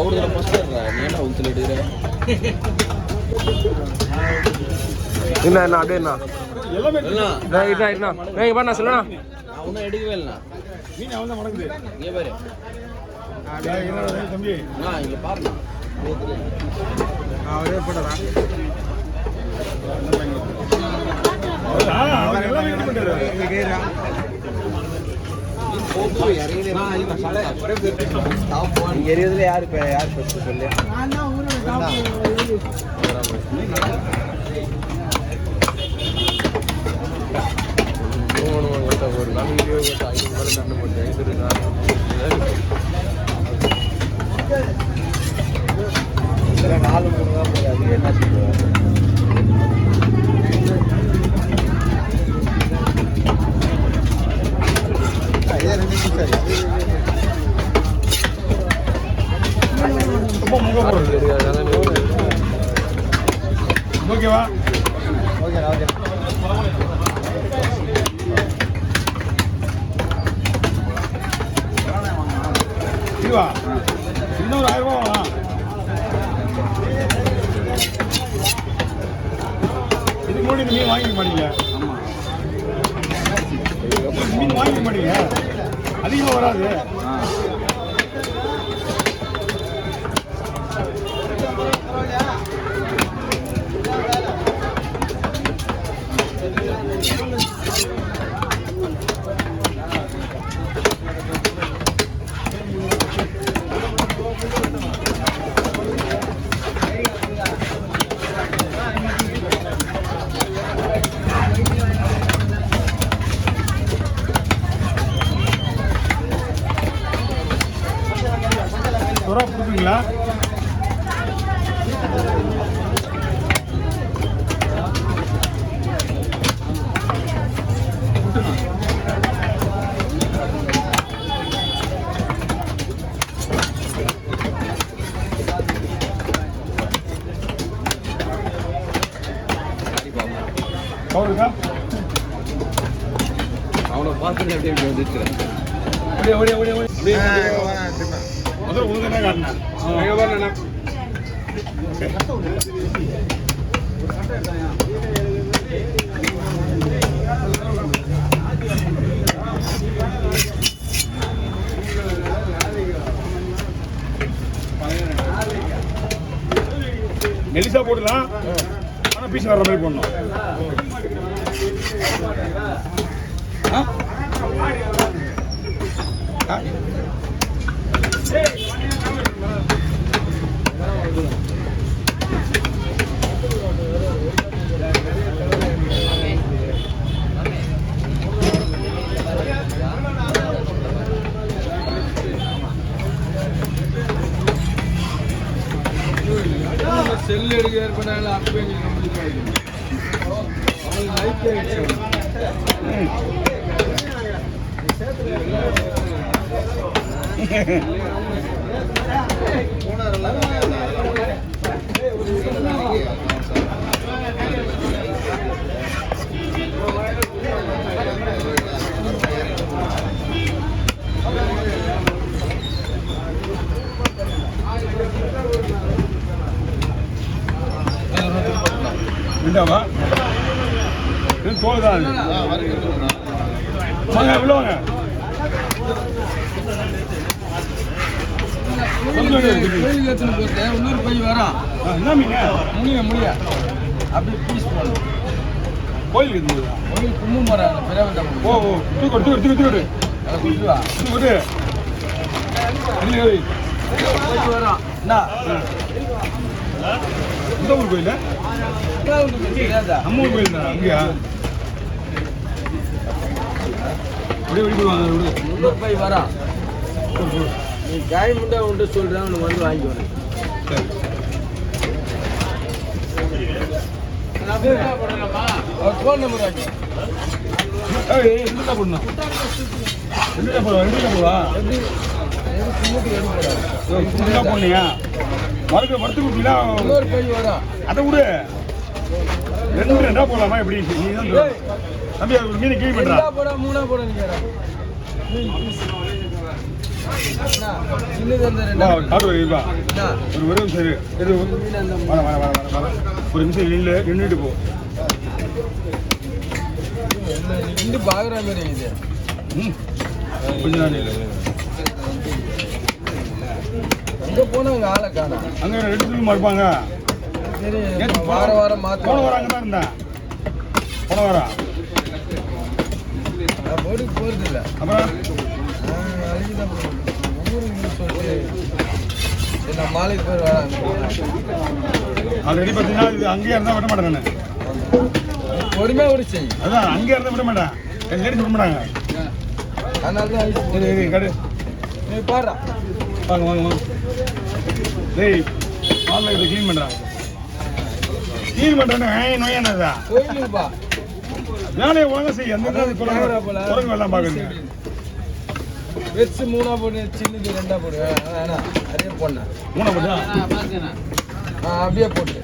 அவரு ஃபர்ஸ்ட் நீ என்ன உத்துல எடுக்கிற என்ன என்ன அப்படியே என்ன எல்லாமே என்ன வேக பண்ணா சொல்லுண்ணா நான் ஒன்றும் எடுக்கவே இல்லைண்ணா மீன் அவன் தான் மடங்குது இங்கே பாரு தம்பி இங்கே பாருண்ணா அவரே போட்டதா அவர் எல்லாமே இது பண்ணுறாரு எரியதுல யாரு ஃபர்ஸ்ட் சொல்லு ஒரு நாள் வீடியோ 5 மேலே தண்ணி போட்டேன் நாலு மூணு தான் போய் அது என்ன சொல்லுவேன் ஓகேவா ஓகே ஓகே இதுவா இன்னும் ஒரு 1000 ரூபா வாங்கலாம் இதுக்கு முன்னாடி மீன் வாங்கிக்க மாட்டீங்க மீன் வாங்கிக்க மாட்டீங்க அதிகமாக வராது ரூபா கொடுப்பீங்களா அவருக்கா அவனை பார்த்துட்டு அப்படியே வந்துருக்கிறேன் ஓடியா ஓடியா ஓடியா முதல்ல உங்களுக்கு என்ன காட்டினேன் எங்கே வரலண்ணா மெலிசா போடலாம் ஆனால் பீஸ் வர்ற மாதிரி போடணும் செல் எடுக்க ஏற்பட்டால அப்போ எங்களுக்கு கம்ப்ளீட் ஆகிடும் அவங்களுக்கு லைஃப் ஆகிடுச்சு உண்டாவா இது தோல் தான் வாங்க உள்ள வாங்க கோயிலுக்கு எடுத்துன்னு போட்டு இன்னொரு பை வரான் என்ன மீன் முடிய அப்படியே பீஸ் போடணும் கோயிலுக்கு எடுத்து கோயில் கும்பம் போகிறாங்க பெரியவன் ஓ ஓ தூக்கிட்டு அதை கொடுத்து வா போயிட்டு வரான் என்ன இந்த ஊர் கோயில் நம்ம ஊர் கோயில் தான் அங்கேயா அப்படியே வெடிப்படுவாங்க இன்னொரு பை வரான் நீ காய் முட்டை உண்டு சொல்கிறேன் உனக்கு வந்து வாங்கிக்கணும் அவர் ஃபோன் நம்பர் ஆச்சு எந்த பண்ணணும் எந்த போவா போனியா மறுக்க மறுத்து கொடுத்தீங்களா இன்னொரு பை வரான் அதை விடு ரெண்டா போடலாமா எப்படி நீ தான் தம்பி மீன் கீழ் பண்ணுறா போட மூணா போட நீங்க சின்னது அந்த வா, ரெண்டு காட்டு வரீங்களா என்ன? ஒரு நிமிஷம் இரு. இது ஒரு நிமிஷம் நின்றுட்டு போ. நின்று பாக்குற மாதிரி இது கொஞ்ச நாள் இல்லை. அங்க போனா அங்க ஆளை காணா. அங்கே 2 திரும்ப இருப்பாங்க. சரி நேத்து வாரம் போன மாத்த வாரம் அங்கே தான் இருந்தேன். போன வாரம் நான் போட்டுக்கு போறது இல்லை. அப்புறம் அதுக்குதான் ஊருக்கு சொல்லிட்டு சரி, நான் மாலைக்கு போய் வராங்க. ஆல்ரெடி பார்த்தீங்கன்னா இது அங்கேயே இருந்தால் விட மாட்டேன் நான். பொறுமையா ஓடிச்சு. அதான் அங்கேயே இருந்தால் விட மாட்டேன். என் லேடிஸ் விட மாட்டாங்க. அதனால தான் சரி சரி கடு நீ பாடுறா. வாங்க வாங்க வாங்க. டேய் பாலில் இதை க்ளீன் பண்ணுறான். க்ளீன் பண்ணுறேன்னு நோயானதா கோயிலுப்பா வேலையை ஒழுங்கா செய்ய. அந்த குரங்கு வெள்ளம் பார்க்குறது. வெச்சு 3 போடு, சின்னது 2 போடு. வேணா அதே போடணும். 3 போட்டா அப்படியே போட்டு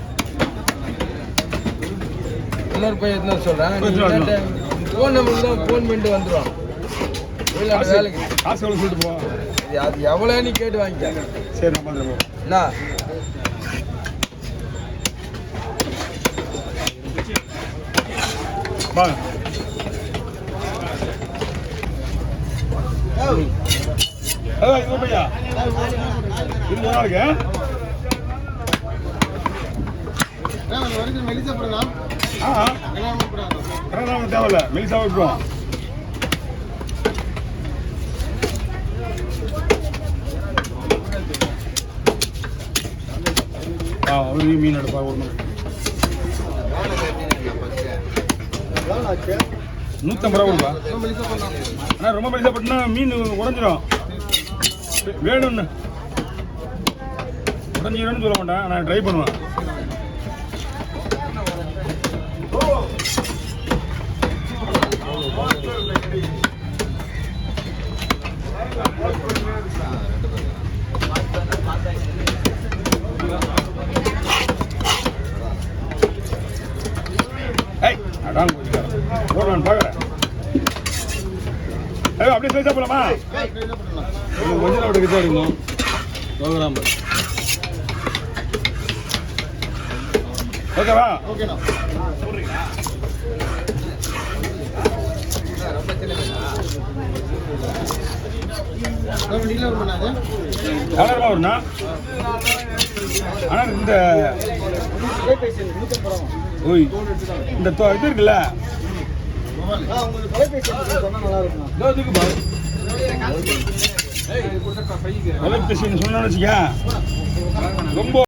இன்னொரு போய் எத்தனை சொல்கிறேன். ஃபோன் நம்பருக்கு தான் ஃபோன் பண்ணிட்டு வந்துடுவான். வெளிநாட்டு வேலைக்கு காசு எவ்வளோ சொல்லிட்டு போ. அது எவ்வளோ நீ கேட்டு வாங்கிக்க. சரி நான் பார்த்துட்டு போ. என்ன வாங்க. இது பையா இது ஒரு நாளைக்கு தேவையில்ல. மெலிசா விட்டுருவோம். ஒரு மீன் எடுப்பா. ஒரு மீன் 150 ரூபா கொடுப்பா. ஆனால் ரொம்ப மெலிசா போட்டுனா மீன் உடஞ்சிடும். வேணும்னு உடஞ்சிடும்னு சொல்ல மாட்டேன். நான் ட்ரை பண்ணுவேன். அதான் போடலான்னு பார்க்குறேன். அப்படியே பேச போலாமா? கொஞ்சம் அப்படி கிட்ட அடிக்கணும். ஓகேவா? ஓகேண்ணா. எவ்வளோ வருண்ணா? ஆனால் இந்த ஓய் இந்த இது இருக்குல்ல தொலைபேசி சொன்னு வச்சுக்க